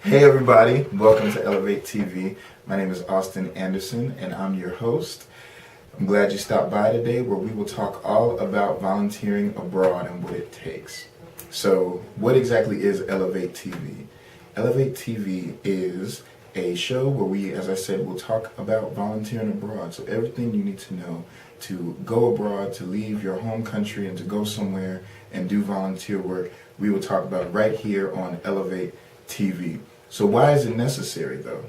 Hey everybody, welcome to Elevate TV. My name is Austin Anderson and I'm your host. I'm glad you stopped by today where we will talk all about volunteering abroad and what it takes. So what exactly is Elevate TV? Elevate TV is a show where we, as I said, will talk about volunteering abroad. So everything you need to know to go abroad, to leave your home country and to go somewhere and do volunteer work, we will talk about right here on Elevate TV. So why is it necessary though?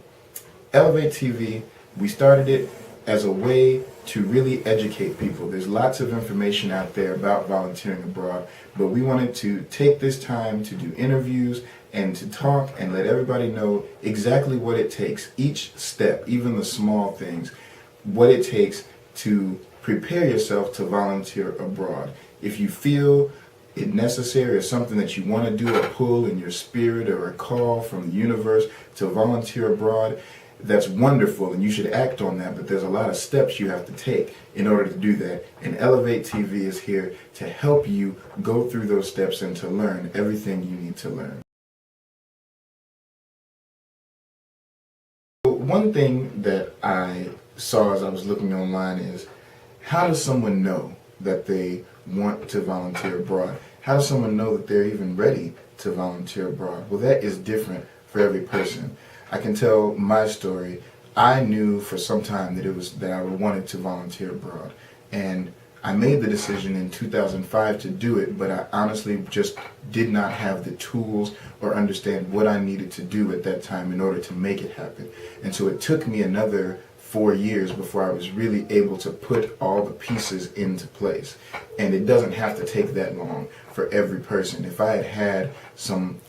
Elevate TV, we started it as a way to really educate people. There's lots of information out there about volunteering abroad, but we wanted to take this time to do interviews and to talk and let everybody know exactly what it takes, each step, even the small things, what it takes to prepare yourself to volunteer abroad. If you feel it necessary or something that you want to do, a pull in your spirit or a call from the universe to volunteer abroad, that's wonderful and you should act on that, but there's a lot of steps you have to take in order to do that. And Elevate TV is here to help you go through those steps and to learn everything you need to learn. One thing that I saw as I was looking online is, how does someone know that they want to volunteer abroad? How does someone know that they're even ready to volunteer abroad? Well, that is different for every person. I can tell my story. I knew for some time that I wanted to volunteer abroad, and I made the decision in 2005 to do it, but I honestly just did not have the tools or understand what I needed to do at that time in order to make it happen. And so it took me another 4 years before I was really able to put all the pieces into place. And it doesn't have to take that long for every person. If I had had someone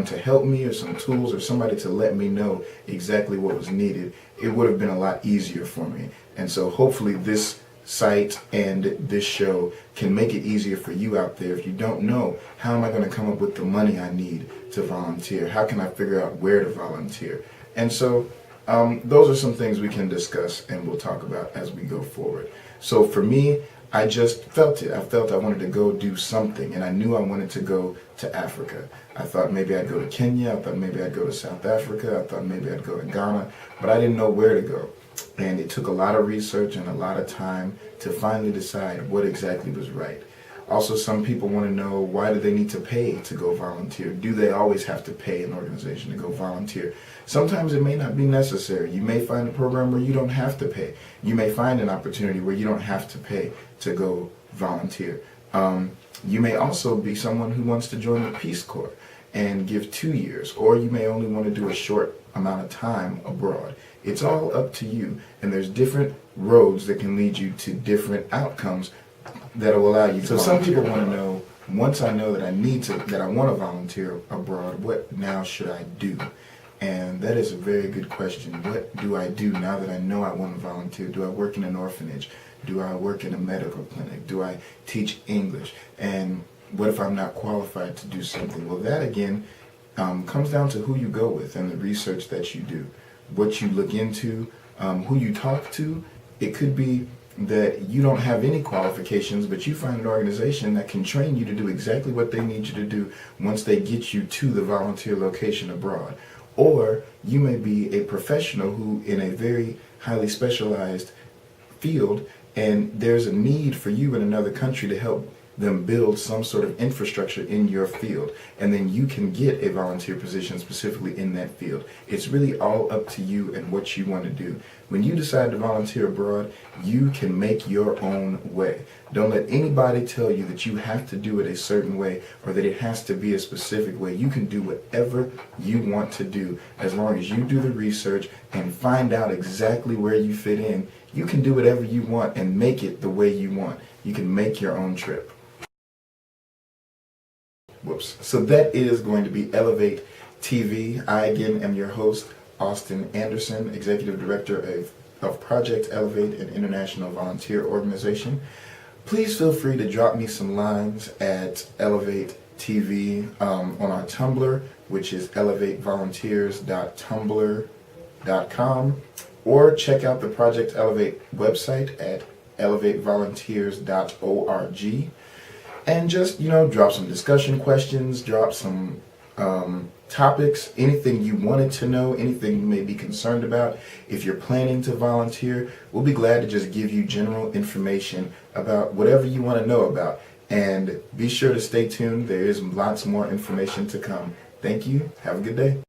to help me or some tools or somebody to let me know exactly what was needed, it would have been a lot easier for me. And so hopefully this site and this show can make it easier for you out there. If you don't know, how am I going to come up with the money I need to volunteer? How can I figure out where to volunteer? And so those are some things we can discuss and we'll talk about as we go forward. So for me, I just felt it. I felt I wanted to go do something, and I knew I wanted to go to Africa. I thought maybe I'd go to Kenya, I thought maybe I'd go to South Africa, I thought maybe I'd go to Ghana, but I didn't know where to go. And it took a lot of research and a lot of time to finally decide what exactly was right. Also, some people want to know, why do they need to pay to go volunteer? Do they always have to pay an organization to go volunteer? Sometimes it may not be necessary. You may find a program where you don't have to pay. You may find an opportunity where you don't have to pay to go volunteer. You may also be someone who wants to join the Peace Corps and give 2 years, or you may only want to do a short amount of time abroad. It's all up to you, and there's different roads that can lead you to different outcomes that will allow you to. So some people want to know, once I know that I want to volunteer abroad, what now should I do? And that is a very good question. What do I do now that I know I want to volunteer? Do I work in an orphanage? Do I work in a medical clinic? Do I teach English? And what if I'm not qualified to do something? Well, that again comes down to who you go with and the research that you do, what you look into, who you talk to. It could be that you don't have any qualifications, but you find an organization that can train you to do exactly what they need you to do once they get you to the volunteer location abroad. Or you may be a professional who in a very highly specialized field, and there's a need for you in another country to help them build some sort of infrastructure in your field, and then you can get a volunteer position specifically in that field. It's really all up to you and what you want to do. When you decide to volunteer abroad, you can make your own way. Don't let anybody tell you that you have to do it a certain way or that it has to be a specific way. You can do whatever you want to do as long as you do the research and find out exactly where you fit in. You can do whatever you want and make it the way you want. You can make your own trip. So that is going to be Elevate TV. I again am your host, Austin Anderson, Executive Director of Project Elevate, an international volunteer organization. Please feel free to drop me some lines at Elevate TV on our Tumblr, which is elevatevolunteers.tumblr.com, or check out the Project Elevate website at elevatevolunteers.org. And just, drop some discussion questions, drop some topics, anything you wanted to know, anything you may be concerned about. If you're planning to volunteer, we'll be glad to just give you general information about whatever you want to know about. And be sure to stay tuned. There is lots more information to come. Thank you. Have a good day.